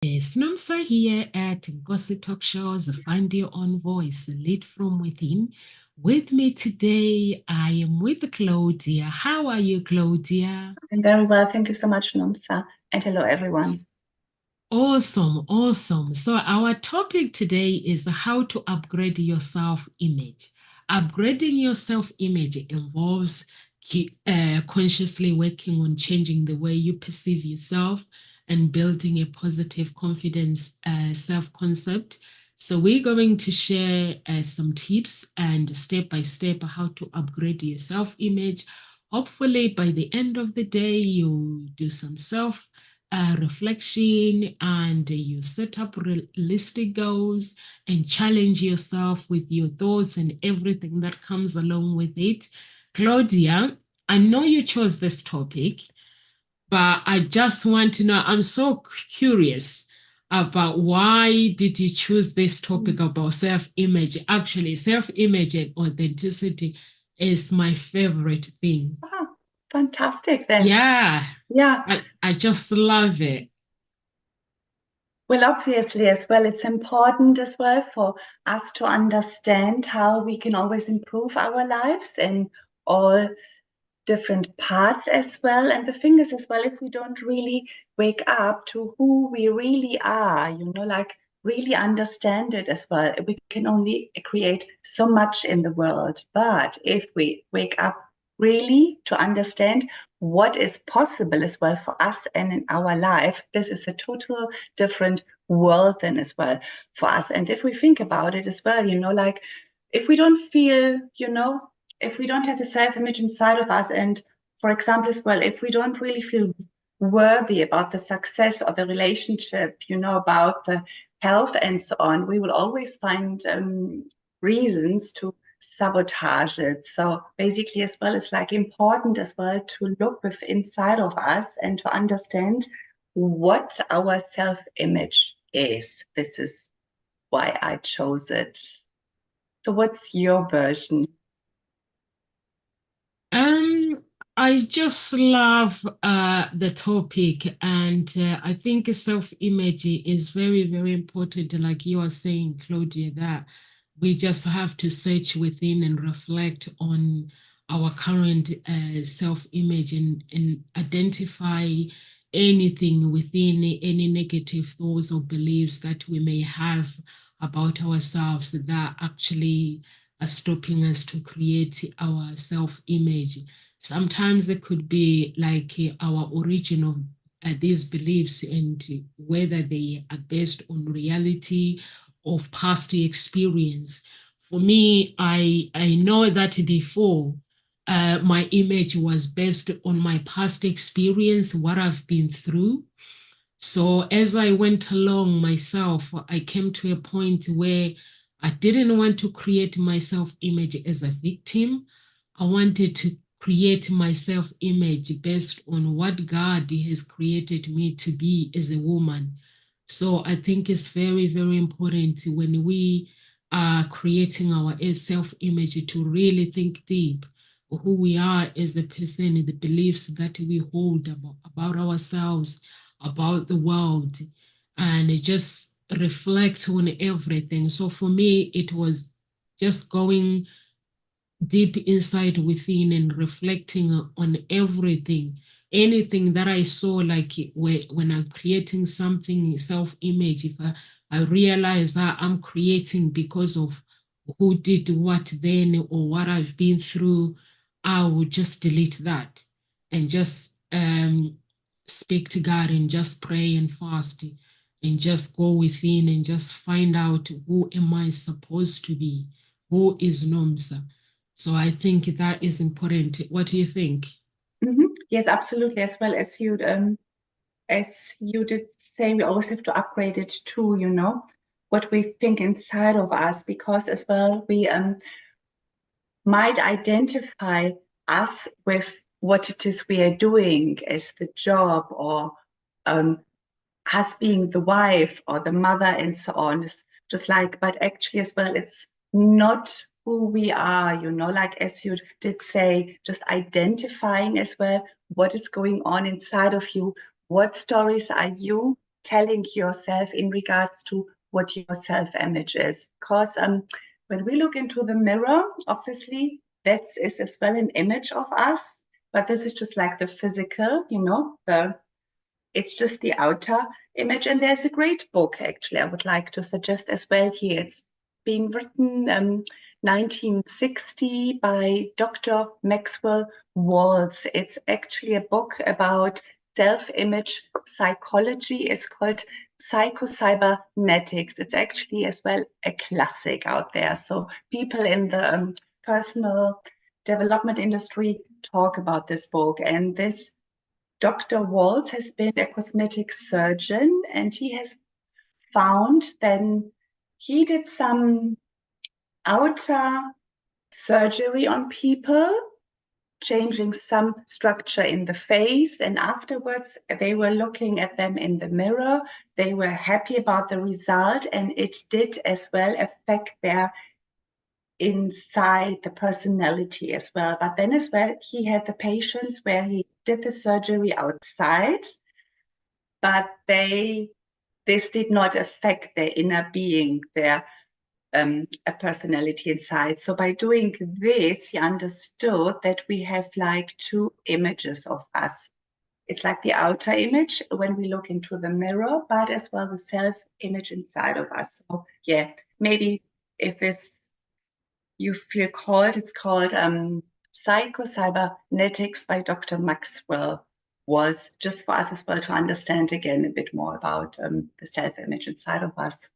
Yes, Nomsa here at Gossip Talk Shows, Find Your Own Voice, Lead from Within. With me today, I am with Claudia. How are you, Claudia? I'm very well. Thank you so much, Nomsa. And hello, everyone. Awesome, awesome. So, our topic today is how to upgrade your self image. Upgrading your self image involves consciously working on changing the way you perceive yourself and building a positive confidence self concept. So, we're going to share some tips and step by step how to upgrade your self image. Hopefully, by the end of the day, you do some self reflection and you set up realistic goals and challenge yourself with your thoughts and everything that comes along with it. Claudia, I know you chose this topic, but I just want to know, I'm so curious about why did you choose this topic about self-image? Actually, self-image and authenticity is my favorite thing. Ah, fantastic then. Yeah, Yeah. I just love it. Well, obviously, as well, it's important as well for us to understand how we can always improve our lives in all different parts as well. And the thing is, as well, if we don't really wake up to who we really are, like really understand it as well, we can only create so much in the world. But if we wake up really to understand what is possible as well for us and in our life, this is a total different world then as well for us. And if we think about it as well, like if we don't feel, if we don't have the self-image inside of us, and for example, as well, if we don't really feel worthy about the success of a relationship, about the health and so on, we will always find reasons to sabotage it. So basically, as well, it's like important as well to look with inside of us and to understand what our self-image is. This is why I chose it. So what's your version? Um, I just love the topic, and I think self-image is very, very important. Like you are saying, Claudia, that we just have to search within and reflect on our current self-image and identify anything within any negative thoughts or beliefs that we may have about ourselves that actually are stopping us to create our self-image. Sometimes it could be like our origin of these beliefs and whether they are based on reality of past experience. For me, I know that before my image was based on my past experience, what I've been through. So as I went along myself, I came to a point where I didn't want to create my self-image as a victim. I wanted to create my self-image based on what God has created me to be as a woman. So I think it's very, very important when we are creating our self-image to really think deep who we are as a person, the beliefs that we hold about ourselves, about the world, and just reflect on everything. So for me, it was just going deep inside within and reflecting on everything, anything that I saw, like when I'm creating something self-image, if I realize that I'm creating because of who did what then or what I've been through, I would just delete that and just speak to God and just pray and fast and just go within and just find out who am I supposed to be, who is Nomsa. So I think that is important. What do you think? Yes, absolutely. As you did say, we always have to upgrade it to, what we think inside of us, because as well we might identify us with what it is we are doing as the job, or um, us being the wife or the mother and so on. It's just like, but actually as well, it's not who we are, like as you did say, just identifying as well what is going on inside of you. What stories are you telling yourself in regards to what your self-image is. Because when we look into the mirror, obviously that is as well an image of us, but this is just like the physical, it's just the outer image. And there's a great book, actually, I would like to suggest as well here. It's being written 1960 by Dr. Maxwell Waltz. It's actually a book about self-image psychology. It's called Psycho-Cybernetics. It's actually as well a classic out there. So people in the personal development industry talk about this book. And this Dr. Waltz has been a cosmetic surgeon, and he has found then he did some outer surgery on people, changing some structure in the face, and afterwards they were looking at them in the mirror. They were happy about the result, and it did as well affect their inside the personality as well. But then as well, he had the patients where he did the surgery outside, but this did not affect their inner being, their a personality inside. So by doing this, he understood that we have like two images of us. It's like the outer image when we look into the mirror, but as well the self-image inside of us. So yeah, maybe if this you feel called, it's called Psycho-Cybernetics by Dr. Maxwell Waltz, just for us as well to understand again a bit more about the self-image inside of us.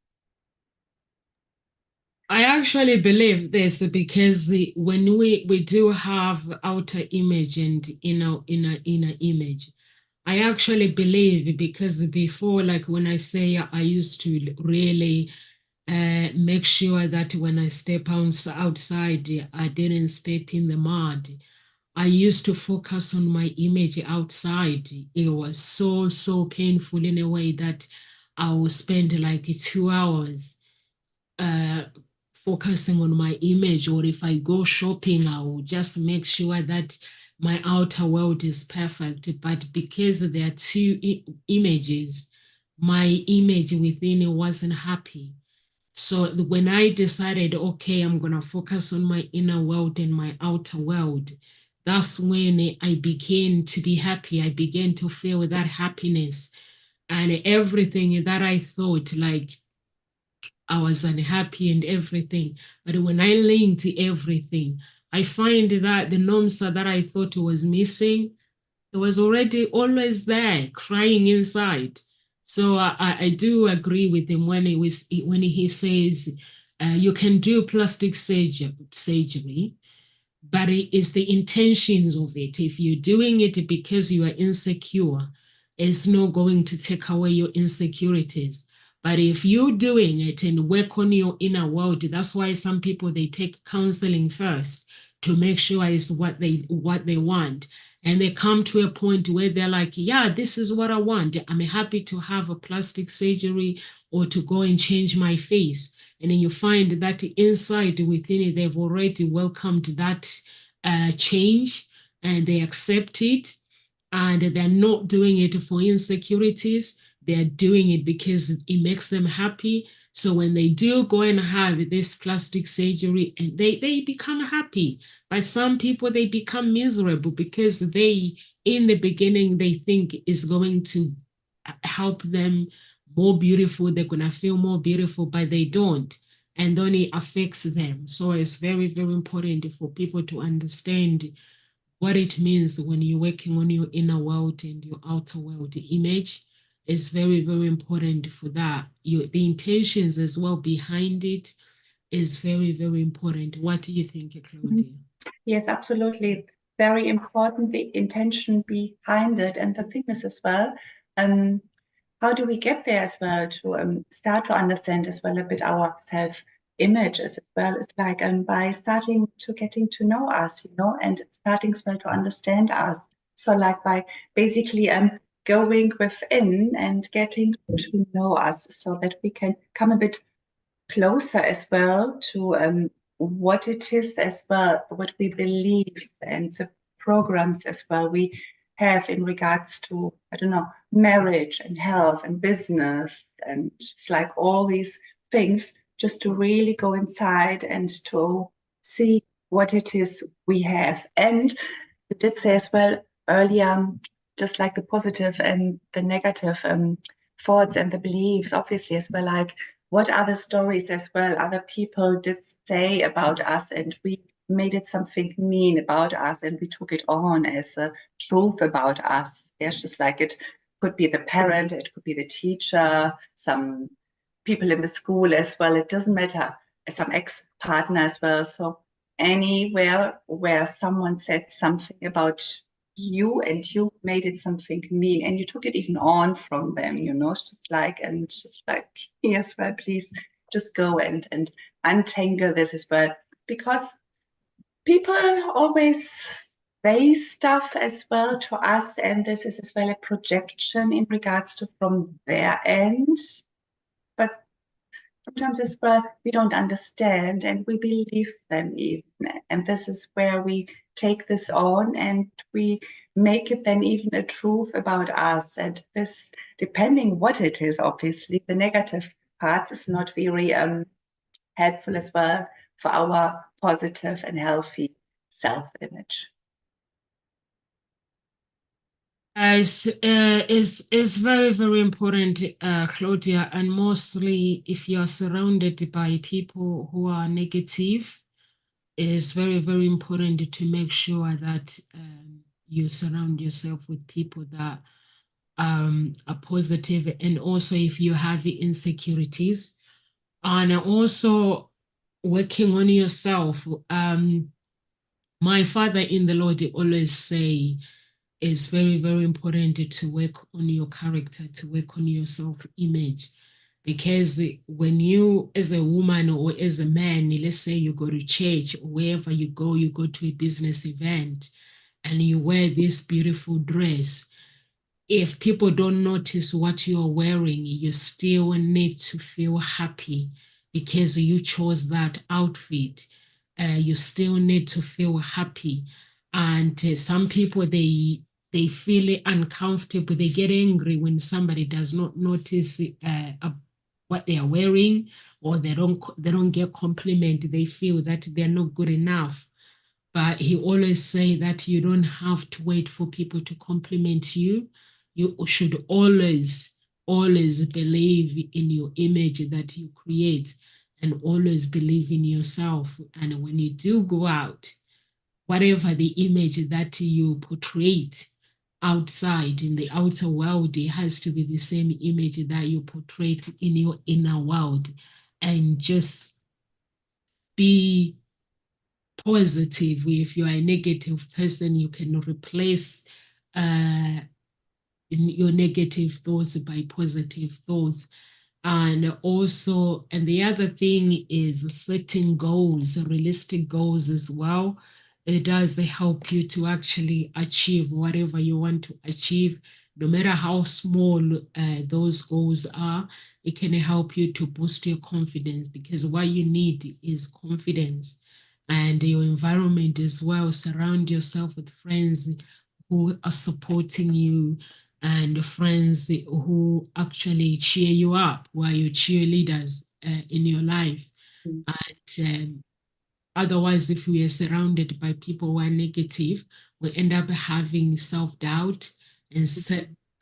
I actually believe this because when we do have outer image and inner image, I actually believe because before, like when I say I used to really make sure that when I step outside, I didn't step in the mud. I used to focus on my image outside. It was so painful in a way that I would spend like 2 hours uh, focusing on my image, or if I go shopping, I will just make sure that my outer world is perfect. But because there are two images, my image within it wasn't happy. So when I decided, okay, I'm gonna focus on my inner world and my outer world, that's when I began to be happy. I began to feel that happiness, and everything that I thought like I was unhappy and everything. But when I linked everything, I find that the Nomsa that I thought was missing, it was already always there, crying inside. So I do agree with him when he says you can do plastic surgery, but it is the intentions of it. If you're doing it because you are insecure, it's not going to take away your insecurities. But if you're doing it and work on your inner world, that's why some people they take counseling first to make sure it's what they want. And they come to a point where they're like, yeah, this is what I want. I'm happy to have a plastic surgery or to go and change my face. And then you find that inside within it, they've already welcomed that change and they accept it. And they're not doing it for insecurities. They're doing it because it makes them happy. So when they do go and have this plastic surgery, and they become happy. But some people, they become miserable because in the beginning, they think it's going to help them more beautiful. They're going to feel more beautiful, but they don't. And then it affects them. So it's very important for people to understand what it means when you're working on your inner world and your outer world image. Is very important for that. The intentions as well behind it is very important. What do you think, Claudia? Yes, absolutely. Very important, the intention behind it. And the thing is as well, how do we get there as well to start to understand as well a bit our self-image as well? It's like by starting to getting to know us, and starting as well to understand us. So like by basically going within and getting to know us so that we can come a bit closer as well to what it is as well, what we believe and the programs as well we have in regards to, I don't know, marriage and health and business and just like all these things, just to really go inside and to see what it is we have. And you did say as well earlier, just like the positive and the negative thoughts and the beliefs, obviously, as well, like what other stories as well other people did say about us, and we made it something mean about us, and we took it on as a truth about us. There's just like it could be the parent, it could be the teacher, some people in the school as well. It doesn't matter, some ex-partner as well. So anywhere where someone said something about you and you made it something mean and you took it even on from them, it's just like, and just like, yes, well, please just go and untangle this as well, because people always say stuff as well to us, and this is as well a projection in regards to from their end, but sometimes as well we don't understand and we believe them even, and this is where we take this on and we make it then even a truth about us. And this, depending what it is, obviously the negative parts is not very helpful as well for our positive and healthy self-image. Is very, very important, Claudia, and mostly if you are surrounded by people who are negative, it's very, very important to make sure that you surround yourself with people that are positive, and also if you have insecurities, and also working on yourself. My father in the Lord always say, it's very, very important to work on your character, to work on your self-image. Because when you, as a woman or as a man, let's say you go to church, or wherever you go to a business event, and you wear this beautiful dress, if people don't notice what you're wearing, you still need to feel happy because you chose that outfit. You still need to feel happy. And some people, they feel uncomfortable. They get angry when somebody does not notice what they are wearing, or they don't get compliment. They feel that they're not good enough. But he always say that you don't have to wait for people to compliment you. You should always believe in your image that you create, and always believe in yourself. And when you do go out, whatever the image that you portray outside in the outer world, it has to be the same image that you portray in your inner world. And just be positive. If you are a negative person, you can replace your negative thoughts by positive thoughts. And also, and the other thing is setting goals, realistic goals as well. It does help you to actually achieve whatever you want to achieve, no matter how small those goals are. It can help you to boost your confidence, because what you need is confidence, and your environment as well. Surround yourself with friends who are supporting you, and friends who actually cheer you up, who are your cheerleaders in your life. And otherwise, if we are surrounded by people who are negative, we end up having self-doubt and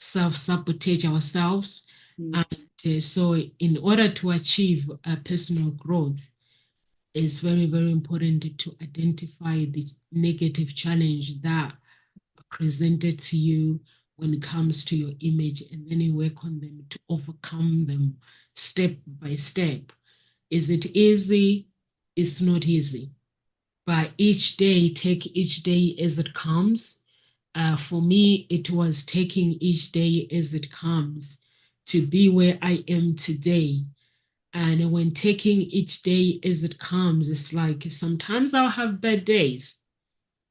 self-sabotage ourselves. And so in order to achieve personal growth, it's very, very important to identify the negative challenge that presented to you when it comes to your image, and then you work on them to overcome them step by step. Is it easy? It's not easy. But each day, take each day as it comes. For me, it was taking each day as it comes to be where I am today. And when taking each day as it comes, it's like sometimes I'll have bad days.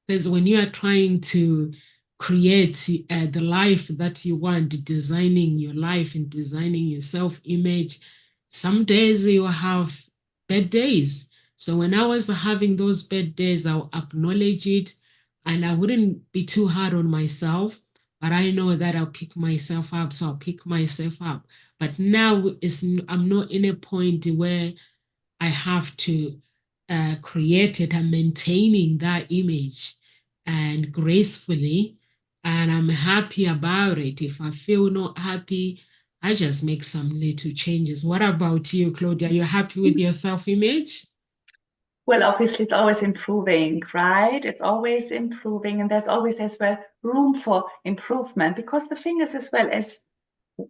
Because when you are trying to create the life that you want, designing your life and designing your self-image, some days you have bad days. So when I was having those bad days, I'll acknowledge it, and I wouldn't be too hard on myself. but I know that I'll pick myself up, so I'll pick myself up. But now I'm not in a point where I have to create it. I'm maintaining that image and gracefully, and I'm happy about it. If I feel not happy, I just make some little changes. What about you, Claudia? Are you happy with your self-image? Well, obviously, it's always improving, right? It's always improving, and there's always as well room for improvement because the thing is, as well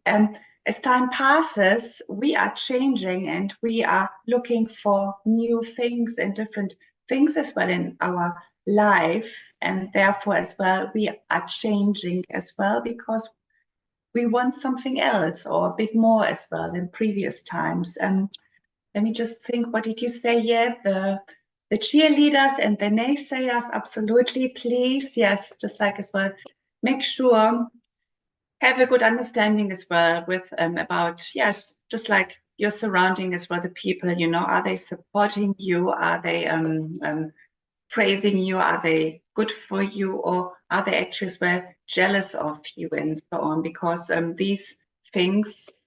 um, as time passes, we are changing and we are looking for new things and different things as well in our life, and therefore, as well, we are changing as well because we want something else or a bit more as well in previous times. Let me just think, what did you say? Yeah, the cheerleaders and the naysayers, absolutely, please. Yes, just like as well, make sure have a good understanding as well with about, yes, just like your surrounding as well, the people, are they supporting you? Are they praising you? Are they good for you? Or are they actually as well jealous of you and so on? Because these things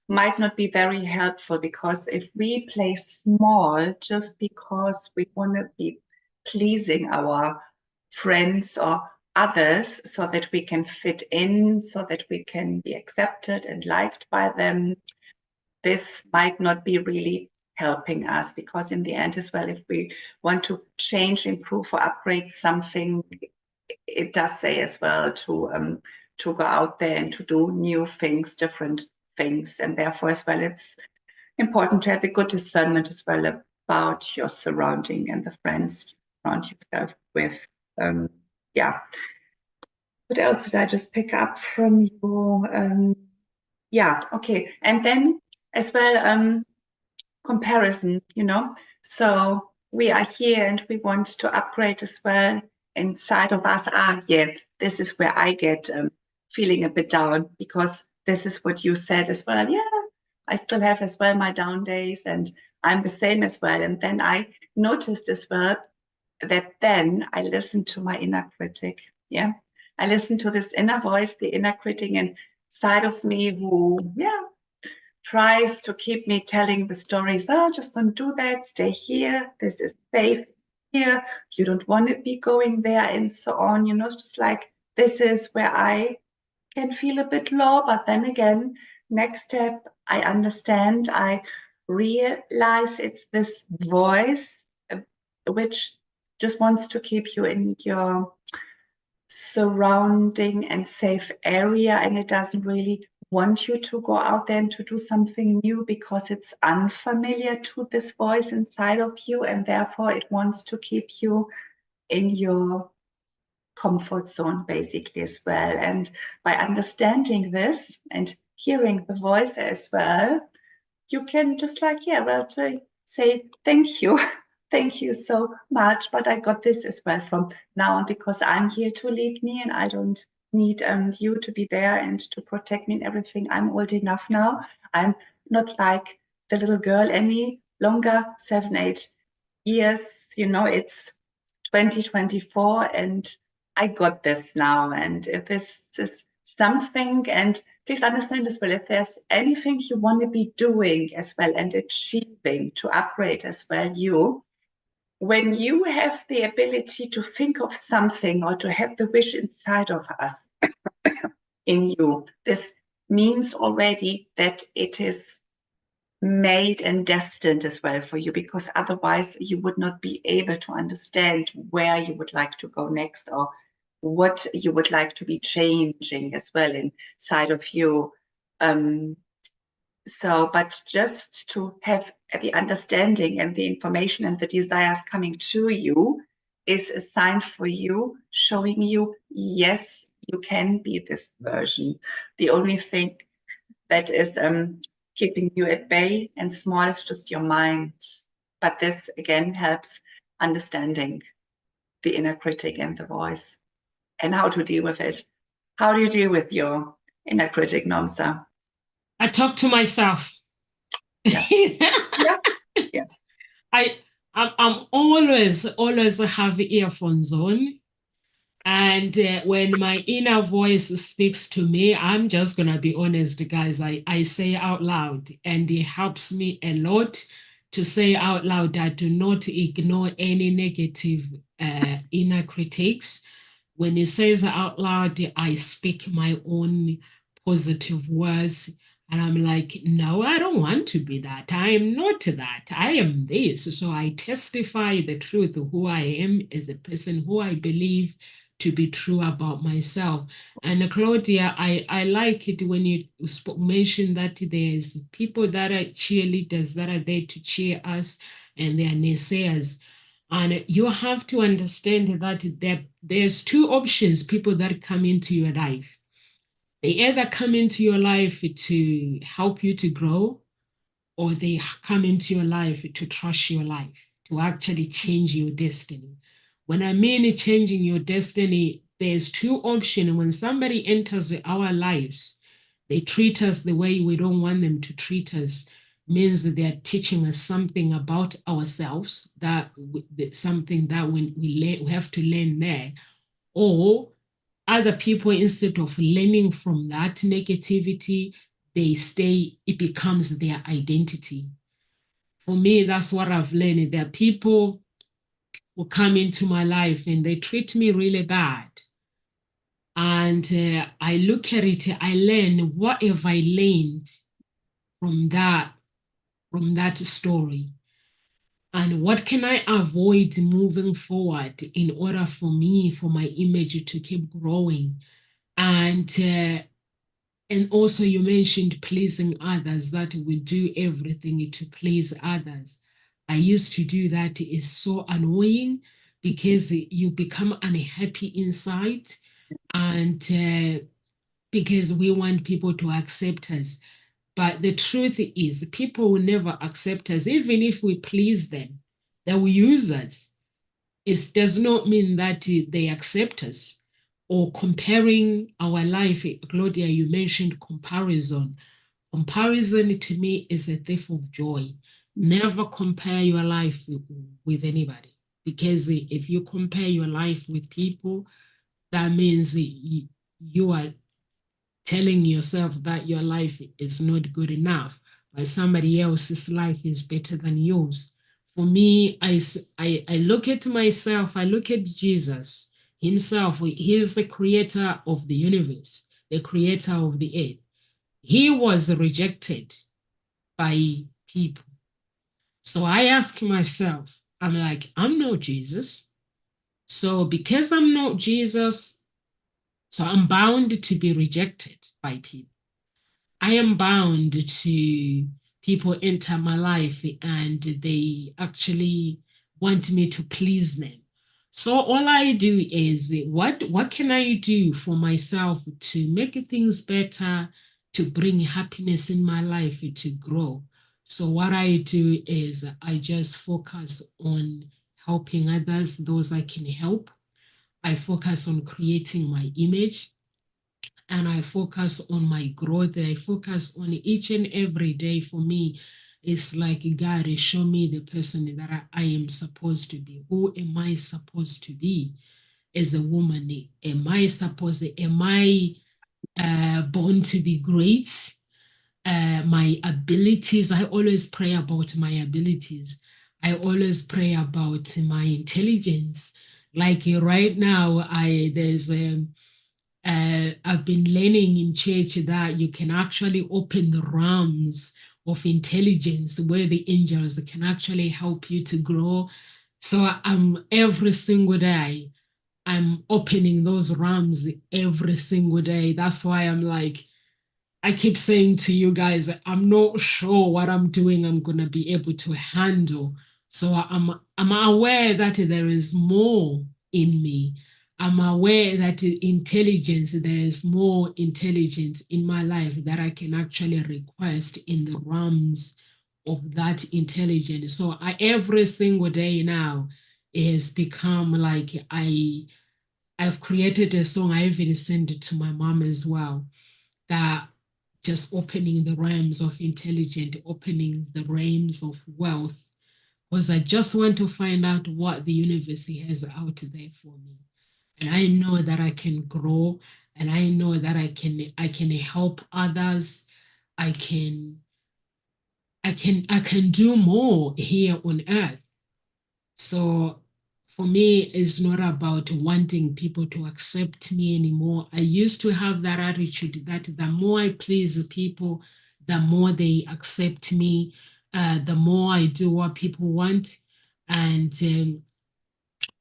might not be very helpful because if we play small just because we want to be pleasing our friends or others so that we can fit in, so that we can be accepted and liked by them, this might not be really helping us because in the end as well, if we want to change, improve or upgrade something, it does say as well to go out there and to do new things, different things. And therefore as well, it's important to have a good discernment as well about your surrounding and the friends you surround yourself with. Yeah. What else did I just pick up from you? Yeah, okay. And then as well, comparison, So we are here and we want to upgrade as well inside of us. Yeah, this is where I get feeling a bit down because this is what you said as well. Yeah, I still have as well my down days and I'm the same as well. And then I noticed as well that then I listen to my inner critic. Yeah. I listen to this inner voice, the inner critic inside of me who, yeah, tries to keep me telling the stories. Oh, just don't do that. Stay here. This is safe here. You don't want to be going there and so on. Just like this is where I can feel a bit low. But then again, next step, I understand. I realize it's this voice which just wants to keep you in your surrounding and safe area, and it doesn't really want you to go out there and to do something new because it's unfamiliar to this voice inside of you, and therefore it wants to keep you in your comfort zone basically as well. And by understanding this and hearing the voice as well, you can just like, yeah, well, say thank you. Thank you so much. But I got this as well from now on because I'm here to lead me and I don't need you to be there and to protect me and everything. I'm old enough now. I'm not like the little girl any longer, 7, 8 years. It's 2024 and I got this now. And if this is something, and please understand as well, if there's anything you want to be doing as well and achieving to upgrade as well, when you have the ability to think of something or to have the wish inside of us in you, this means already that it is made and destined as well for you, because otherwise you would not be able to understand where you would like to go next or what you would like to be changing as well inside of you. But just to have the understanding and the information and the desires coming to you is a sign for you, showing you, yes, you can be this version. The only thing that is keeping you at bay and small is just your mind. But this again helps understanding the inner critic and the voice and how to deal with it. How do you deal with your inner critic, Nomsa? I talk to myself. Yeah. Yeah. Yeah. I I'm always have earphones on, And when my inner voice speaks to me, I'm just going to be honest, guys. I say out loud, and it helps me a lot to say out loud. I do not ignore any negative inner critiques. When it says out loud, I speak my own positive words. And I'm like, no, I don't want to be that. I am not that. I am this. So I testify the truth of who I am as a person, who I believe to be true about myself. And Claudia, I like it when you mentioned that there's people that are cheerleaders that are there to cheer us, and they are naysayers. And you have to understand that there's two options, people that come into your life. They either come into your life to help you to grow, or they come into your life to trash your life, to actually change your destiny. When I mean changing your destiny, there's two options. When somebody enters our lives, they treat us the way we don't want them to treat us, means that they're teaching us something about ourselves, that something that we have to learn there. Or other people, instead of learning from that negativity, they stay, it becomes their identity. For me, that's what I've learned. There are people who come into my life and they treat me really bad. And I look at it, I learn, what have I learned from that story? And what can I avoid moving forward in order for me, for my image to keep growing? And also you mentioned pleasing others, that we do everything to please others. I used to do that. It's so annoying because you become unhappy inside, and because we want people to accept us. But the truth is, people will never accept us, even if we please them. They will use us. It does not mean that they accept us. Or comparing our life. Claudia, you mentioned comparison. Comparison to me is a thief of joy. Never compare your life with anybody, because if you compare your life with people, that means you are telling yourself that your life is not good enough, but somebody else's life is better than yours. For me, I look at myself, I look at Jesus himself. He is the creator of the universe, the creator of the earth. He was rejected by people. So I ask myself, I'm like, I'm not Jesus. So because I'm not Jesus, so I'm bound to be rejected by people. I am bound to people enter my life and they actually want me to please them. So all I do is, what can I do for myself to make things better, to bring happiness in my life, to grow? So what I do is I just focus on helping others, those I can help. I focus on creating my image, and I focus on my growth. I focus on each and every day. For me, it's like, God, show me the person that I am supposed to be. Who am I supposed to be as a woman? Am I born to be great? My abilities, I always pray about my abilities. I always pray about my intelligence. Like right now, I've been learning in church that you can actually open the realms of intelligence where the angels can actually help you to grow. So I'm every single day, I'm opening those realms every single day. That's why I'm like, I keep saying to you guys, I'm not sure what I'm doing, I'm gonna be able to handle. So I'm aware that there is more in me. I'm aware that there is more intelligence in my life that I can actually request in the realms of that intelligence. So every single day now, it has become like I've created a song. I even sent it to my mom as well, that just opening the realms of intelligence, opening the realms of wealth, because I just want to find out what the universe has out there for me. and I know that I can grow, and I know that I can help others. I can I can do more here on earth. So for me, it's not about wanting people to accept me anymore. I used to have that attitude that the more I please people, the more they accept me, the more I do what people want. And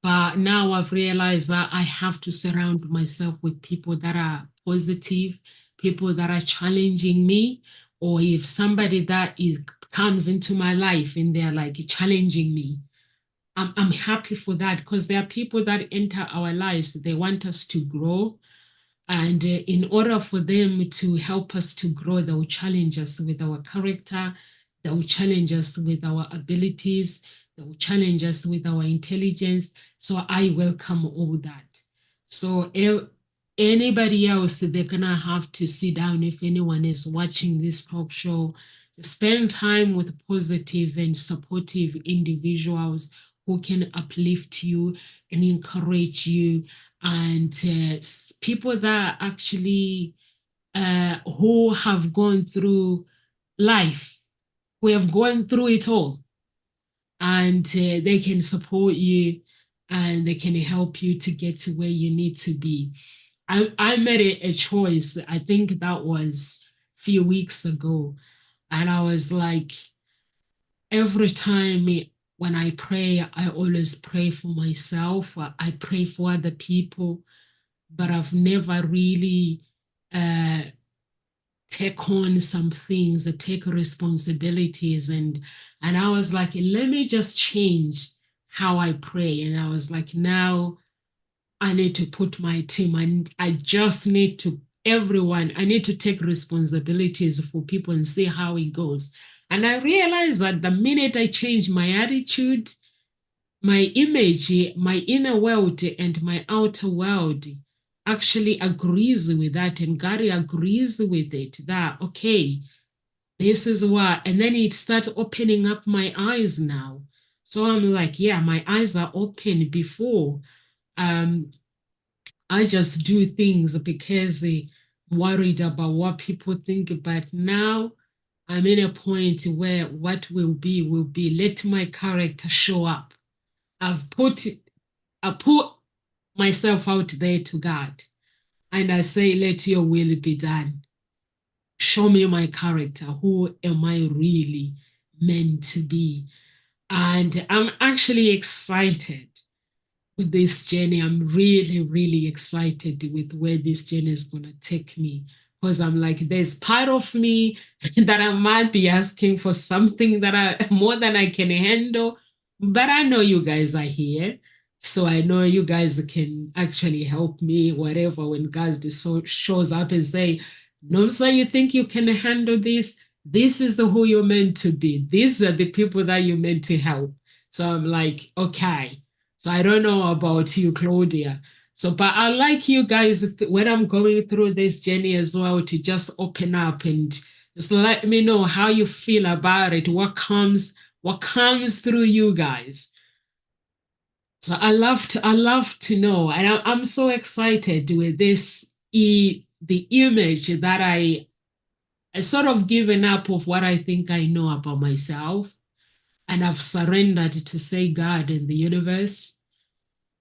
but now I've realized that I have to surround myself with people that are positive, people that are challenging me, or if somebody that is comes into my life and they're like challenging me, I'm happy for that, because there are people that enter our lives. They want us to grow. And in order for them to help us to grow, they will challenge us with our character, they will challenge us with our abilities, they will challenge us with our intelligence. So I welcome all that. So anybody else, they're going to have to sit down, if anyone is watching this talk show, spend time with positive and supportive individuals who can uplift you and encourage you, and people that actually who have gone through life, who have gone through it all, and they can support you and they can help you to get to where you need to be. I made a choice, I think that was a few weeks ago, and I was like, every time when I pray, I always pray for myself, I pray for other people, but I've never really uh, take on some things, take responsibilities, and I was like, let me just change how I pray. And I was like, now I need to put my team, and I just need to everyone. I need to take responsibilities for people and see how it goes. And I realized that the minute I change my attitude, my image, my inner world and my outer world actually agrees with that, and Gary agrees with it, that okay, this is what, and then it starts opening up my eyes now. So I'm like, yeah, my eyes are open. Before um I just do things because I'm worried about what people think, but now I'm in a point where what will be, let my character show up. I've put I put myself out there to God, and I say, let your will be done. Show me my character. Who am I really meant to be? And I'm actually excited with this journey. I'm really, really excited with where this journey is going to take me. Because I'm like, there's part of me that I might be asking for something that I more than I can handle. But I know you guys are here. So I know you guys can actually help me, whatever, when God shows up and say, no, sir, you think you can handle this? This is who you're meant to be. These are the people that you're meant to help. So I'm like, okay. So I don't know about you, Claudia. So, but I like you guys when I'm going through this journey as well, to just open up and just let me know how you feel about it, what comes through you guys. So I love to know, and I'm so excited with this the image that I sort of given up of what I think I know about myself, and I've surrendered to say, God in the universe,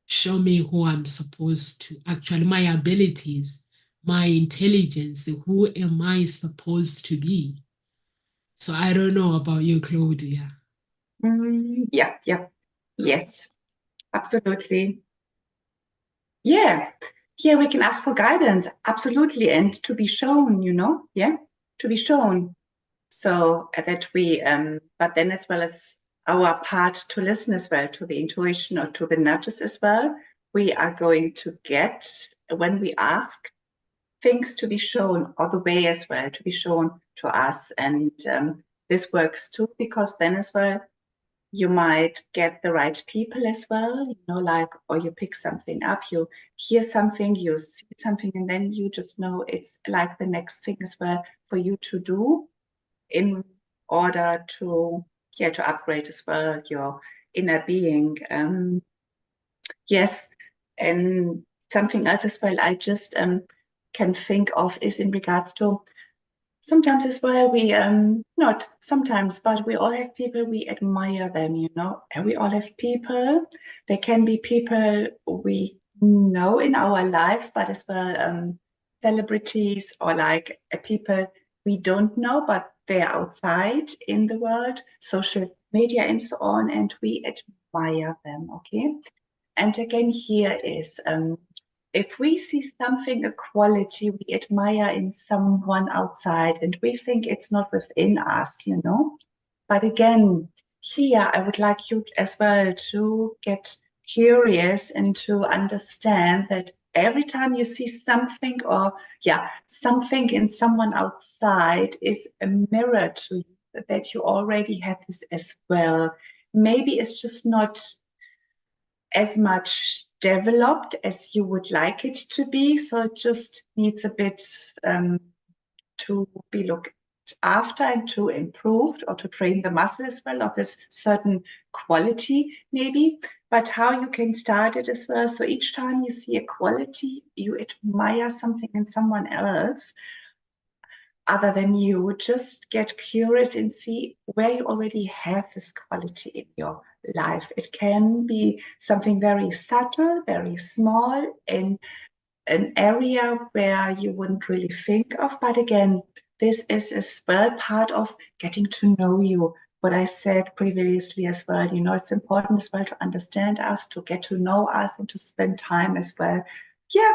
show me who I'm supposed to actually, my abilities, my intelligence, who am I supposed to be? So I don't know about you, Claudia. Yeah, yeah, yes, absolutely. Yeah, yeah, we can ask for guidance, absolutely, and to be shown, yeah, to be shown. So that we, but then as well as our part to listen as well to the intuition or to the nudges as well, we are going to get when we ask things to be shown, or the way as well to be shown to us. And this works too, because then as well, you might get the right people as well, like, or you pick something up, you hear something, you see something, and then you just know it's like the next thing as well for you to do in order to, yeah, to upgrade as well your inner being. Yes, and something else as well I just can think of is in regards to sometimes as well we not sometimes, but we all have people we admire them, you know, and we all have people. There can be people we know in our lives, but as well celebrities or like people we don't know, but they're outside in the world, social media and so on, and we admire them. Okay, and again, here is if we see something, a quality we admire in someone outside, and we think it's not within us, you know. But again, here I would like you as well to get curious and to understand that every time you see something or something in someone outside is a mirror to you, that you already have this as well. Maybe it's just not as much developed as you would like it to be. So it just needs a bit to be looked after and to improved or to train the muscle as well of this certain quality maybe, but how you can start it as well. So each time you see a quality, you admire something in someone else other than you, just get curious and see where you already have this quality in your life. It can be something very subtle, very small, in an area where you wouldn't really think of. But again, this is as well part of getting to know you. What I said previously as well, you know, it's important as well to understand us, to get to know us, and to spend time as well. Yeah,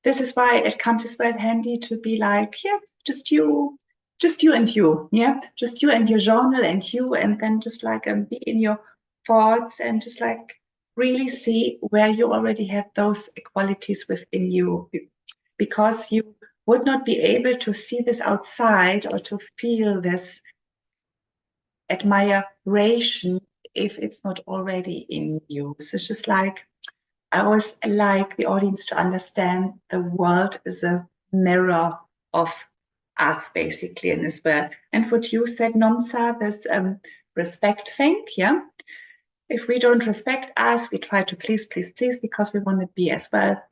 this is why it comes as well handy to be like, yeah, just you and you, yeah, just you and your journal and you, and then just like be in your thoughts and just like really see where you already have those qualities within you, because you would not be able to see this outside or to feel this admiration if it's not already in you. So it's just like I always like the audience to understand the world is a mirror of us, basically, and as well. And what you said, Nomsa, this respect thing, yeah. If we don't respect us, we try to please, please, please, because we want to be as well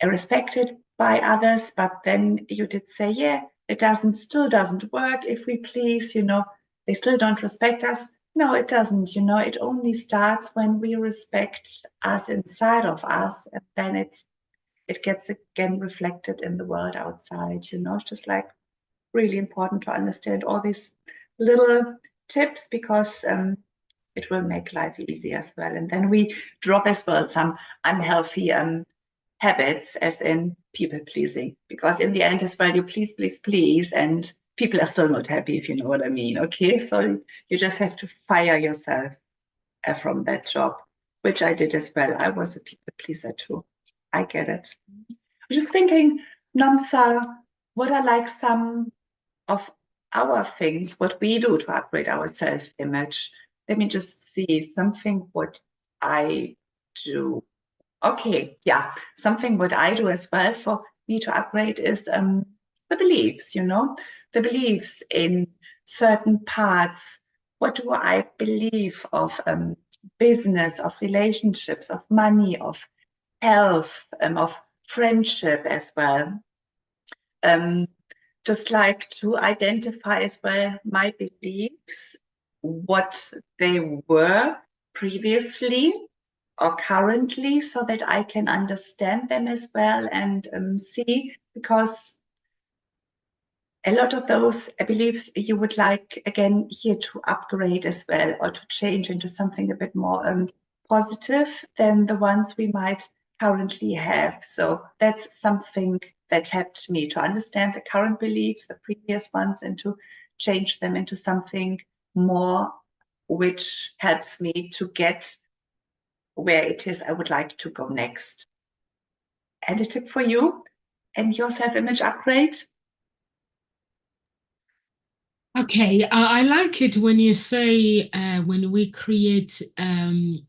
respected by others. But then you did say, yeah, it still doesn't work if we please, you know, they still don't respect us. No, it doesn't. You know, it only starts when we respect us inside of us, and then it gets again reflected in the world outside. You know, it's just like really important to understand all these little tips, because it will make life easy as well. And then we drop as well some unhealthy habits, as in people pleasing, because in the end as well, you please, please, please, and people are still not happy, if you know what I mean. Okay, so you just have to fire yourself from that job, which I did as well. I was a people pleaser too. I get it. I'm just thinking, Namsa, what are like some of our things, what we do to upgrade our self-image? Let me just see something what I do. Okay, yeah, something what I do as well for me to upgrade is the beliefs, you know, the beliefs in certain parts. What do I believe of business, of relationships, of money, of health, of friendship as well? Um, just like to identify as well my beliefs, what they were previously or currently, so that I can understand them as well and see, because a lot of those beliefs you would like again here to upgrade as well, or to change into something a bit more positive than the ones we might currently have. So that's something that helped me to understand the current beliefs, the previous ones, and to change them into something more which helps me to get where it is I would like to go next. And a tip for you and your self-image upgrade? Okay, I like it when you say when we create when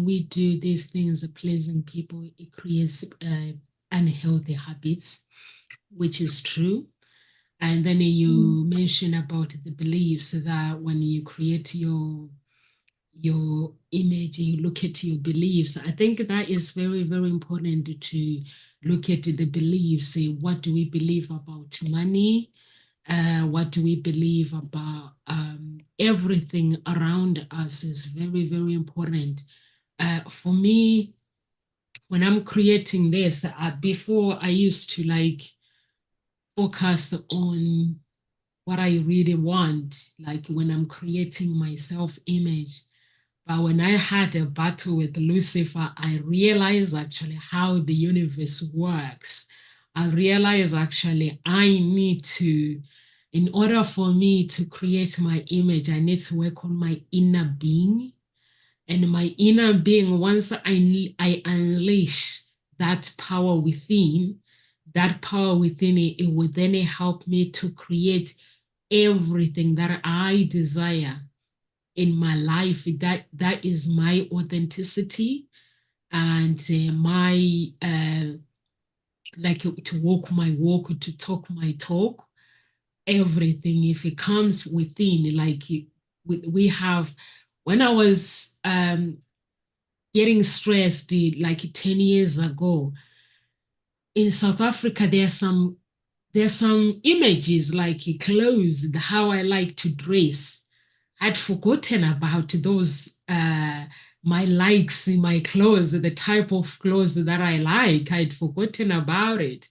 we do these things pleasing people, it creates unhealthy habits, which is true. And then you mention about the beliefs that when you create your image, you look at your beliefs. I think that is very, very important to look at the beliefs. What do we believe about money? What do we believe about everything around us is very, very important. For me, when I'm creating this, before I used to like focus on what I really want, like when I'm creating my self-image. But when I had a battle with Lucifer, I realized actually how the universe works. I realized actually I need to, in order for me to create my image, I need to work on my inner being. And my inner being, once I unleash that power within it will then help me to create everything that I desire in my life. That is my authenticity and my like to walk my walk, to talk my talk. Everything, if it comes within, like we have. When I was getting stressed, like 10 years ago, in South Africa, there's some images like clothes, how I like to dress. I'd forgotten about those my likes in my clothes, the type of clothes that I like. I'd forgotten about it.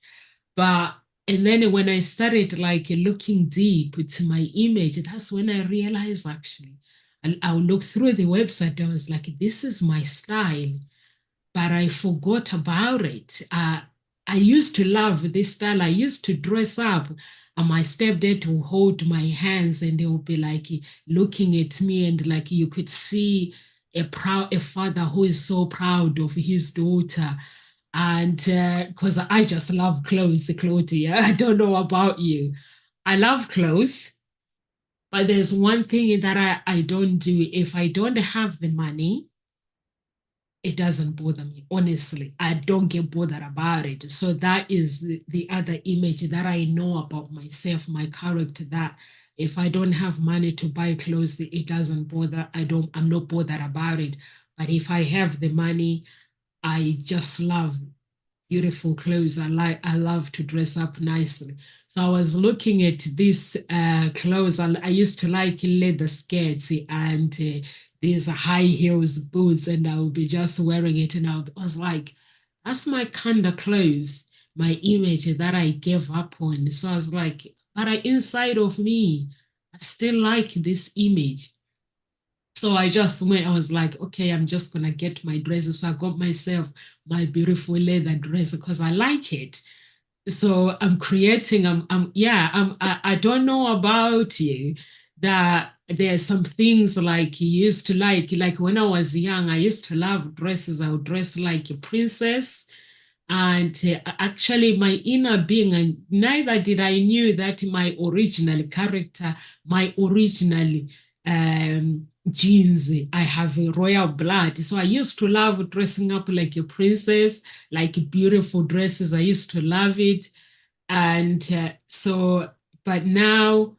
But and then when I started like looking deep to my image, that's when I realized actually. I'll look through the website. I was like, this is my style, but I forgot about it. I used to love this style. I used to dress up, and my stepdad will hold my hands, and they will be like looking at me, and like you could see a father who is so proud of his daughter. And because I just love clothes, Claudia. I don't know about you. I love clothes, but there's one thing that I don't do. If I don't have the money, it doesn't bother me. Honestly, I don't get bothered about it. So that is the other image that I know about myself, my character, that if I don't have money to buy clothes, it doesn't bother. I'm not bothered about it. But if I have the money, I just love beautiful clothes. I love to dress up nicely. So I was looking at these clothes. I used to like leather skirts and these high heels boots, and I would be just wearing it. And I was like, that's my kind of clothes, my image that I gave up on. So I was like, but inside of me, I still like this image. So I just went, I was like, okay, I'm just gonna get my dresses. So I got myself my beautiful leather dress because I like it. So I'm creating, yeah, I don't know about you that there's some things like you used to like when I was young, I used to love dresses. I would dress like a princess. And actually, my inner being, and neither did I knew that my original character, my original genes, I have a royal blood. So I used to love dressing up like a princess, like beautiful dresses. I used to love it. And but now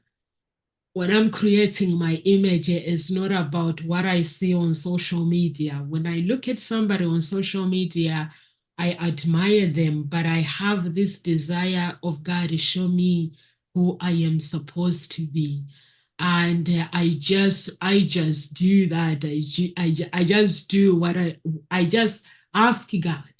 when I'm creating my image, it's not about what I see on social media. When I look at somebody on social media, I admire them, but I have this desire of God to show me who I am supposed to be. And I just do that. I just do what I just ask God.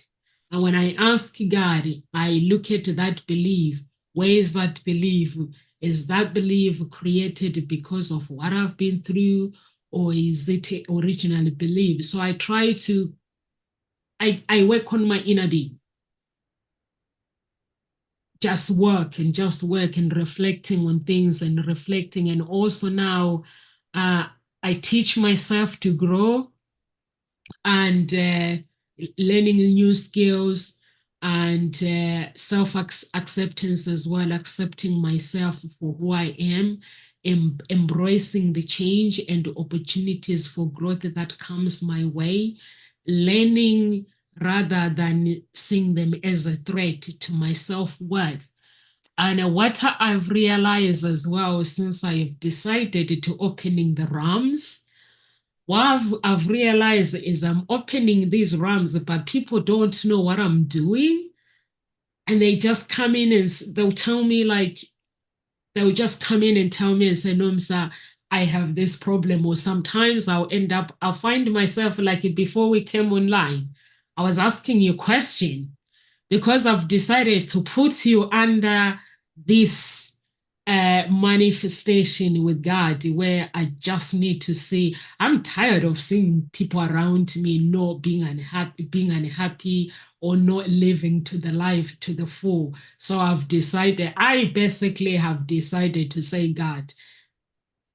And when I ask God, I look at that belief. Where is that belief? Is that belief created because of what I've been through, or is it a original belief? So I try to, I work on my inner being, just work and reflecting on things and reflecting. And also now I teach myself to grow and learning new skills and self-acceptance as well, accepting myself for who I am, embracing the change and opportunities for growth that comes my way, learning rather than seeing them as a threat to my self-worth. And what I've realized as well, since I have decided to opening the realms, what I've realized is I'm opening these rooms, but people don't know what I'm doing. And they just come in and they'll tell me like, they'll just come in and tell me and say, no, sir, I have this problem. Or sometimes I'll find myself like before we came online, I was asking you a question because I've decided to put you under this manifestation with God where I just need to see. I'm tired of seeing people around me not being unhappy or not living to the life to the full. So I basically have decided to say, God,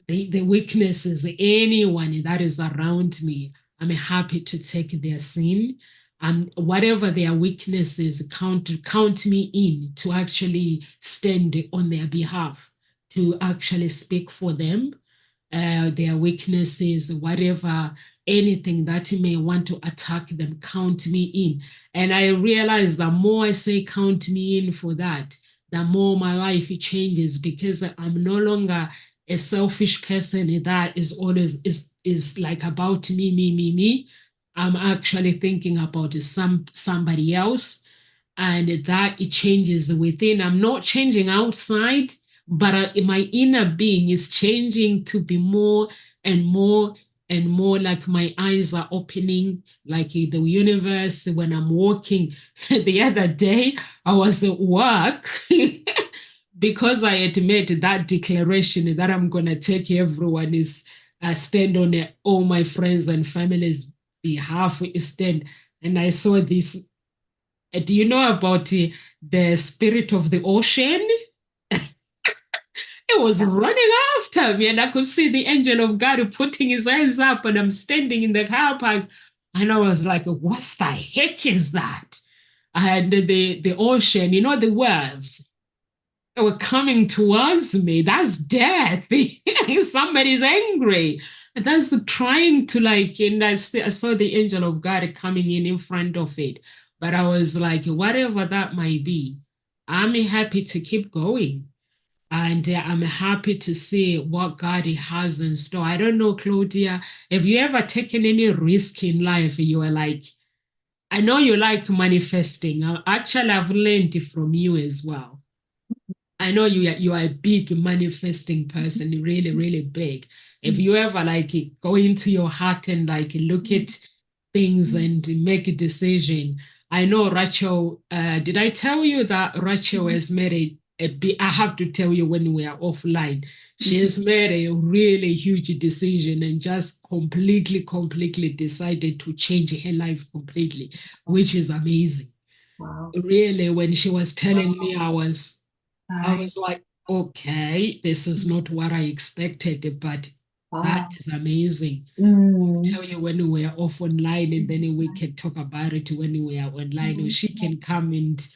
the weaknesses, anyone that is around me, I'm happy to take their sin. And whatever their weaknesses, count me in to actually stand on their behalf, to actually speak for them, their weaknesses, whatever, anything that may want to attack them, count me in. And I realize the more I say count me in for that, the more my life changes because I'm no longer a selfish person that is always is like about me. I'm actually thinking about somebody else, and that it changes within. I'm not changing outside, but my inner being is changing to be more and more and more like my eyes are opening, like in the universe when I'm walking. The other day, I was at work. Because I had made that declaration that I'm going to take everyone is stand on all my friends and family's behalf, stand. And I saw this. Do you know about the spirit of the ocean? It was Yeah. running after me, and I could see the angel of God putting his hands up, and I'm standing in the car park, and I was like, "What the heck is that?" And the ocean, the waves, they were coming towards me. That's death. Somebody's angry. That's trying to like, and I saw the angel of God coming in front of it. But I was like, whatever that might be, I'm happy to keep going. And I'm happy to see what God has in store. I don't know, Claudia, have you ever taken any risk in life? You are like, I know you like manifesting. Actually, I've learned from you as well. I know you are a big manifesting person, really, really big. If you ever like go into your heart and like look at things and make a decision. I know Rachel, did I tell you that Rachel has made I have to tell you when we are offline. She has made a really huge decision and just completely decided to change her life completely, which is amazing. Wow. Really, when she was telling me, I was Nice. like, okay, this is not what I expected, but that Wow. is amazing. Mm. Tell you when we are off online, and then we can talk about it when we are online, or she can come and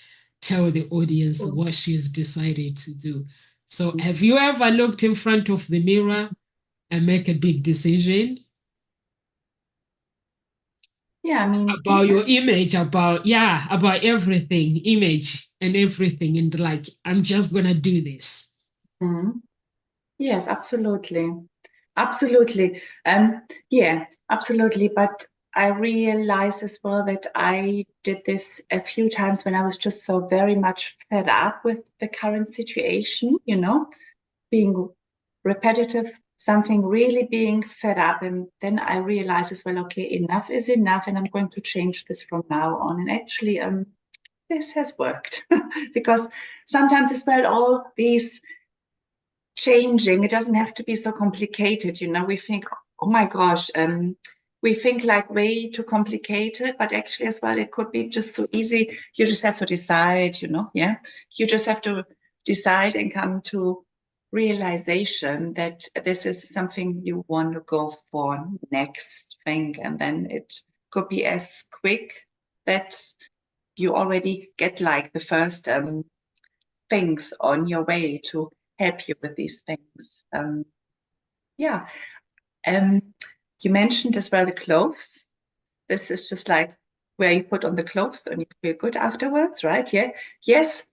tell the audience what she's decided to do. So, have you ever looked in front of the mirror and make a big decision Yeah, I mean, about your image, about everything, image and everything, and like, I'm just gonna do this? mm. Yes, absolutely. Absolutely. Yeah, absolutely. But I realize as well that I did this a few times when I was just so very much fed up with the current situation, being repetitive, something really being fed up. And then I realized as well, okay, enough is enough, and I'm going to change this from now on. And actually, this has worked because sometimes as well, all these changing, it doesn't have to be so complicated. We think, oh my gosh, we think like way too complicated, but actually as well, it could be just so easy. You just have to decide, yeah. You just have to decide and come to realization that this is something you want to go for next thing. And then it could be as quick that you already get like the first things on your way to help you with these things. Yeah. Um, you mentioned as well the clothes. This is just like where you put on the clothes and you feel good afterwards, right? Yeah. Yes.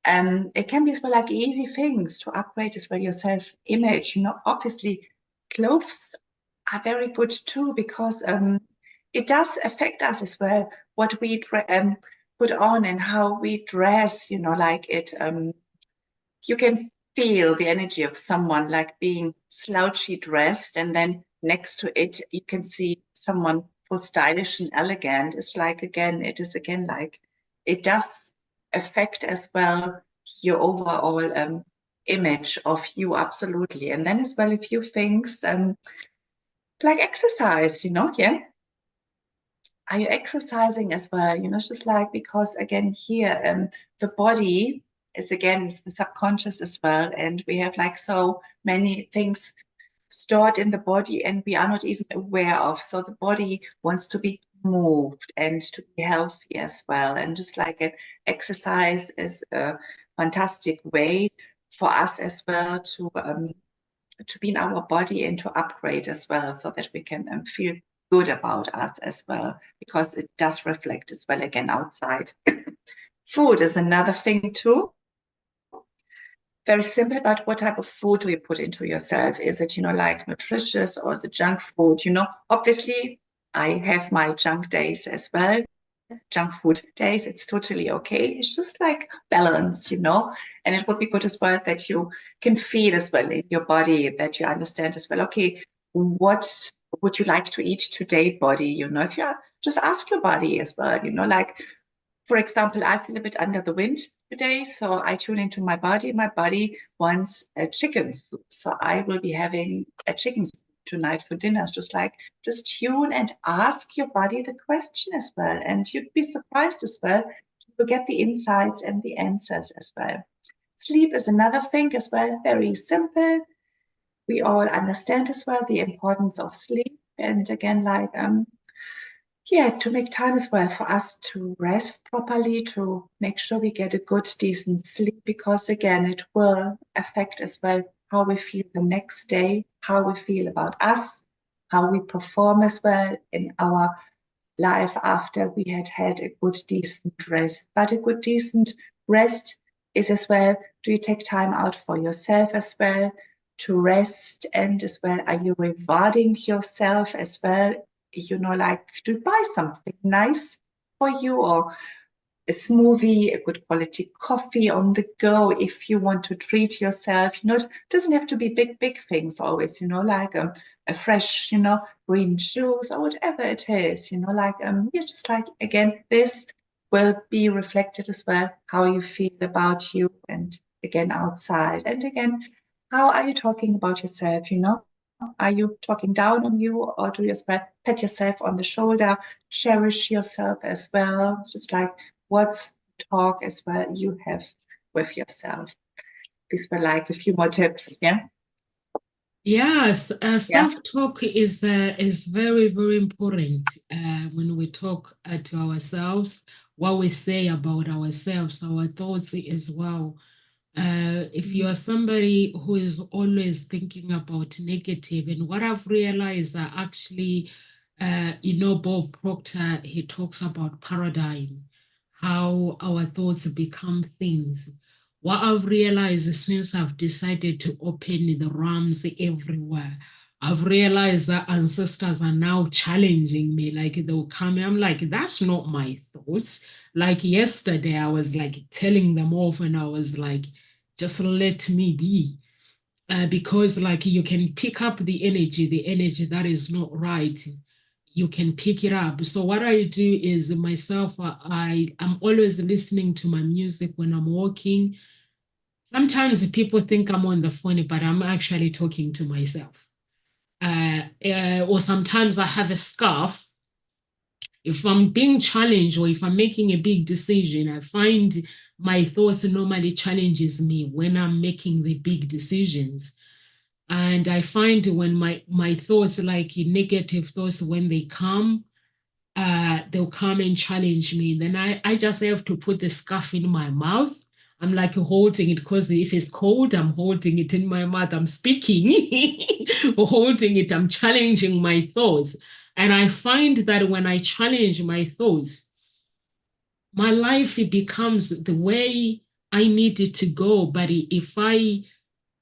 It can be as well like easy things to upgrade as well your self-image. Obviously, clothes are very good too, because it does affect us as well, what we put on and how we dress, you know, like you can feel the energy of someone like being slouchy dressed, and then next to it you can see someone full stylish and elegant. It's like, again, it is again like it does affect as well your overall image of you, absolutely. And then as well a few things like exercise, you know, yeah. Are you exercising as well? You know, it's just like, because again here the body is again the subconscious as well, and we have like so many things stored in the body and we are not even aware of. So the body wants to be moved and to be healthy as well. And just like an exercise is a fantastic way for us as well to be in our body and to upgrade as well, so that we can feel good about us as well, because it does reflect as well again outside. Food is another thing too. Very simple, but what type of food do you put into yourself? Is it, you know, like nutritious, or is it junk food? You know, obviously I have my junk days as well, junk food days. It's totally okay. It's just like balance, you know. And it would be good as well that you can feel as well in your body, that you understand as well, okay, what would you like to eat today, body? You know, if you just ask your body as well, you know, like, for example, I feel a bit under the wind today, so I tune into my body. My body wants a chicken soup, so I will be having a chicken soup tonight for dinner. Just like, just tune and ask your body the question as well, and you'd be surprised as well. You get the insights and the answers as well. Sleep is another thing as well, very simple. We all understand as well the importance of sleep, and again, like yeah, to make time as well for us to rest properly, to make sure we get a good, decent sleep, because again, it will affect as well how we feel the next day, how we feel about us, how we perform as well in our life after we had had a good, decent rest. But a good, decent rest is as well, do you take time out for yourself as well to rest? And as well, are you rewarding yourself as well? You know, like, to buy something nice for you, or a smoothie, a good quality coffee on the go if you want to treat yourself. You know, it doesn't have to be big, big things always, you know, like a fresh, you know, green juice or whatever it is, you know, like, yeah, just like, again, this will be reflected as well, how you feel about you, and again, outside. And again, how are you talking about yourself, you know? Are you talking down on you, or do you as well pat yourself on the shoulder, cherish yourself as well? Just like, what's the talk as well you have with yourself? These were like a few more tips. Yeah. Yes, Yeah. self-talk is very, very important when we talk to ourselves, what we say about ourselves, our thoughts as well. If you are somebody who is always thinking about negative, and what I've realized that actually, Bob Proctor, he talks about paradigm, how our thoughts become things. What I've realized is, since I've decided to open the realms everywhere, I've realized that ancestors are now challenging me. Like, they'll come, I'm like, that's not my thoughts. Like yesterday, I was like telling them off, and I was like, just let me be. Because like you can pick up the energy that is not right. You can pick it up. So what I do is myself, I'm always listening to my music when I'm walking. Sometimes people think I'm on the phone, but I'm actually talking to myself. Or sometimes I have a scarf. If I'm being challenged, or if I'm making a big decision, I find my thoughts normally challenges me when I'm making the big decisions. And I find when my thoughts, like negative thoughts, when they come, they'll come and challenge me. Then I just have to put the scarf in my mouth. I'm like holding it, because if it's cold, I'm holding it in my mouth. I'm speaking, holding it. I'm challenging my thoughts. And I find that when I challenge my thoughts, my life, it becomes the way I need it to go. But if I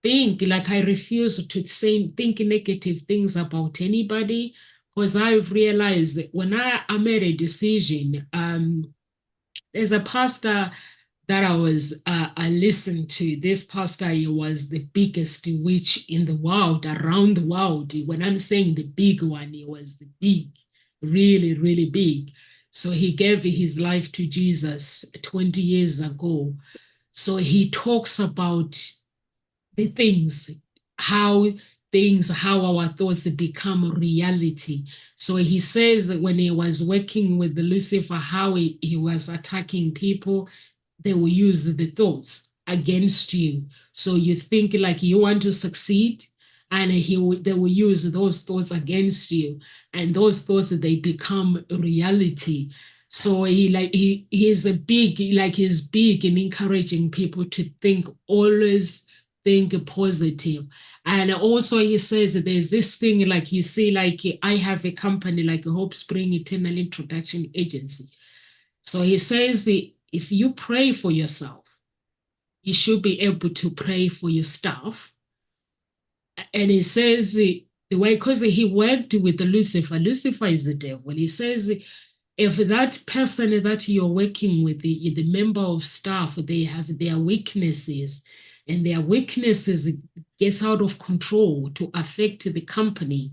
think, like I refuse to think negative things about anybody, because I've realized that when I made a decision, there's a pastor that I listened to. This pastor, he was the biggest witch in the world, around the world. When I'm saying the big one, he was the big, really, really big. So he gave his life to Jesus 20 years ago. So he talks about the how our thoughts become reality. So he says that when he was working with Lucifer, how he was attacking people, they will use the thoughts against you. So you think like you want to succeed, and they will use those thoughts against you, and those thoughts they become reality. So he's a big, like he's big in encouraging people to think, always think positive. And also he says that there's this thing, like you see, like I have a company like a Hope Spring Eternal Introduction Agency. So he says if you pray for yourself, you should be able to pray for your staff. And he says the way, because he worked with Lucifer, Lucifer is the devil. He says if that person that you're working with, the member of staff, they have their weaknesses, and their weaknesses gets out of control to affect the company,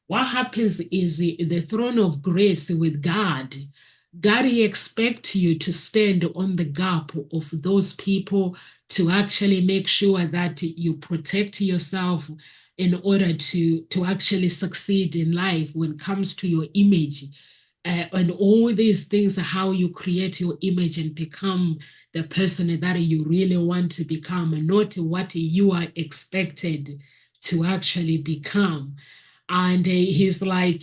what happens is the throne of grace with God expects you to stand on the gap of those people to actually make sure that you protect yourself in order to actually succeed in life when it comes to your image. And all these things are how you create your image and become the person that you really want to become, and not what you are expected to actually become. And he's like,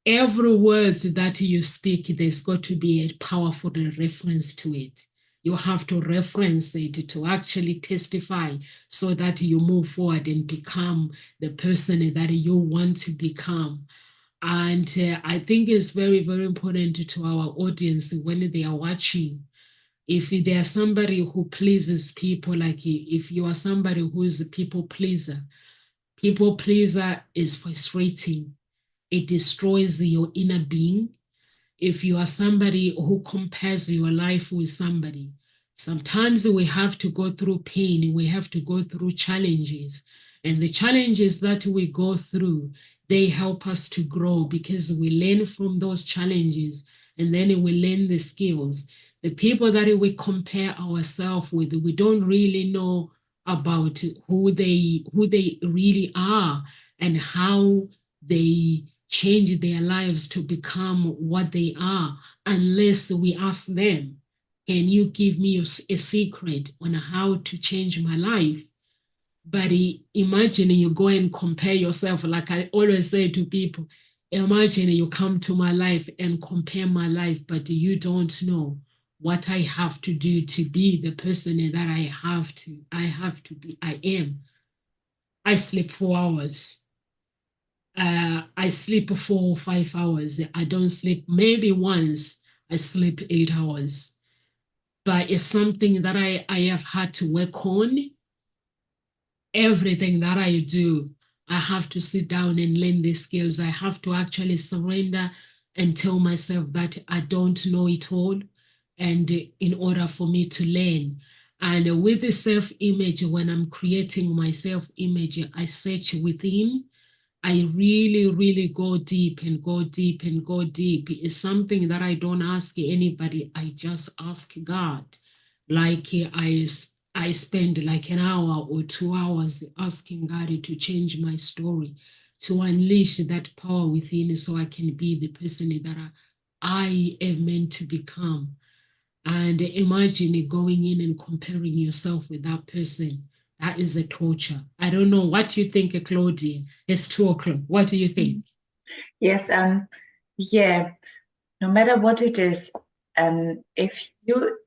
every word that you speak, there's got to be a powerful reference to it. You have to reference it to actually testify so that you move forward and become the person that you want to become. And I think it's very, very important to our audience when they are watching. If they are somebody who pleases people, like if you are somebody who is a people pleaser is frustrating. It destroys your inner being. If you are somebody who compares your life with somebody, sometimes we have to go through pain, we have to go through challenges. And the challenges that we go through, they help us to grow because we learn from those challenges, and then we learn the skills. The people that we compare ourselves with, we don't really know about who they really are and how they change their lives to become what they are, unless we ask them, can you give me a secret on how to change my life? But imagine you go and compare yourself. Like I always say to people, imagine you come to my life and compare my life, but you don't know what I have to do to be the person that I have to be. I am. I sleep 4 hours. I sleep 4 or 5 hours. I don't sleep. Maybe once I sleep 8 hours, but it's something that I have had to work on. Everything that I do, I have to sit down and learn these skills. I have to actually surrender and tell myself that I don't know it all, and in order for me to learn. And with the self-image, when I'm creating my self-image, I search within. I really, really go deep and go deep and go deep. It's something that I don't ask anybody. I just ask God. Like I spend like an hour or 2 hours asking God to change my story, to unleash that power within so I can be the person that I am meant to become. And imagine going in and comparing yourself with that person. That is a torture. I don't know what you think, Claudia. It's 2 o'clock. What do you think? Yes, yeah, no matter what it is, if you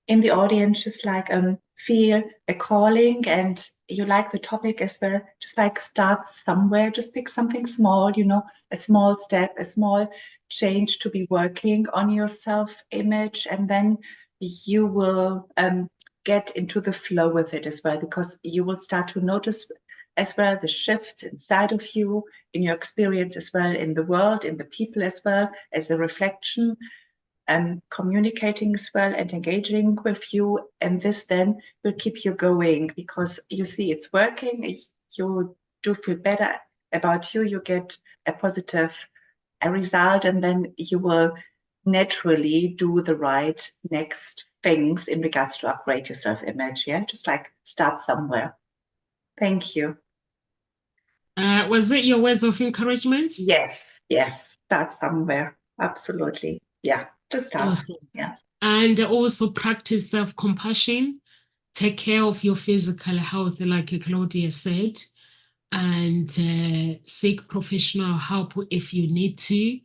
in the audience just like feel a calling and you like the topic as well, just like start somewhere, just pick something small, a small step, a small change to be working on your self-image, and then you will get into the flow with it as well, because you will start to notice as well the shifts inside of you, in your experience as well, in the world, in the people as well, as a reflection, communicating as well and engaging with you. And this then will keep you going, because you see it's working, you do feel better about you, you get a positive result, and then you will naturally do the right next things in regards to upgrade your self-image. Yeah, just like start somewhere. Thank you. Was it your words of encouragement? Yes, start somewhere. Absolutely. Yeah, just start. Awesome. Yeah. And also practice self-compassion. Take care of your physical health, like Claudia said, and seek professional help if you need to.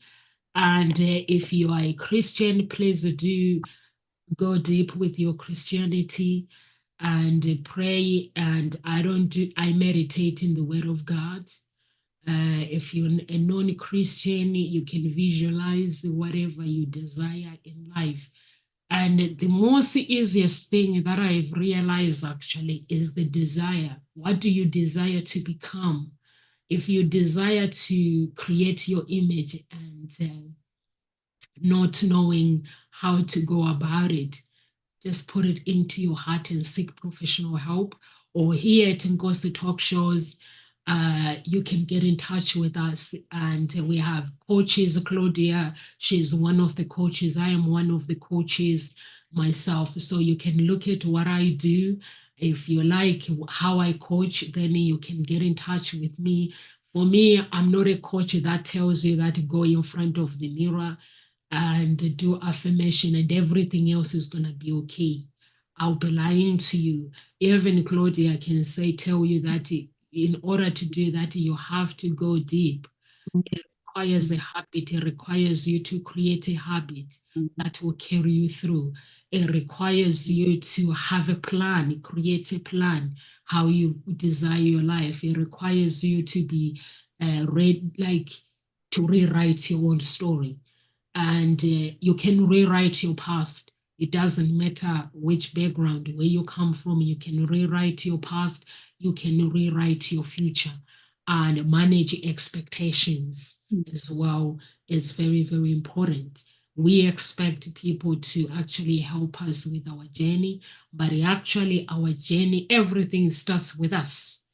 And if you are a Christian, please do go deep with your Christianity and pray. And I meditate in the Word of God. If you're a non-Christian, you can visualize whatever you desire in life. And the most easiest thing that I've realized actually is the desire. What do you desire to become? If you desire to create your image and not knowing how to go about it, just put it into your heart and seek professional help. Or here at Ngozi Talk Shows, you can get in touch with us. And we have coaches. Claudia, she's one of the coaches. I am one of the coaches myself. So you can look at what I do. If you like how I coach, then you can get in touch with me. For me, I'm not a coach that tells you that to go in front of the mirror and do affirmation and everything else is going to be okay. I'll be lying to you. Even Claudia can tell you that in order to do that, you have to go deep. It requires a habit. It requires you to create a habit that will carry you through. It requires you to have a plan, create a plan, how you desire your life. It requires you to be to rewrite your own story. And you can rewrite your past. It doesn't matter which background, where you come from, you can rewrite your past, you can rewrite your future, and manage expectations as well is very, very important. We expect people to actually help us with our journey, but actually our journey, everything starts with us.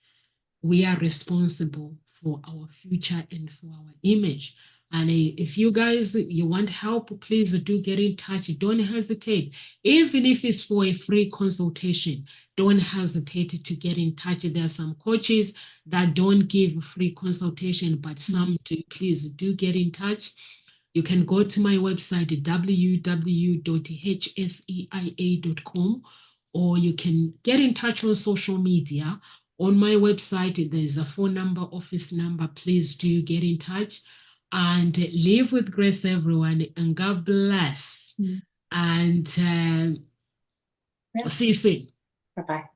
We are responsible for our future and for our image. And if you guys, you want help, please do get in touch. Don't hesitate. Even if it's for a free consultation, don't hesitate to get in touch. There are some coaches that don't give free consultation, but some do. Please do get in touch. You can go to my website, www.hseia.com, or you can get in touch on social media. On my website, there's a phone number, office number. Please do get in touch and live with grace, everyone. And God bless. And see you soon. Bye-bye.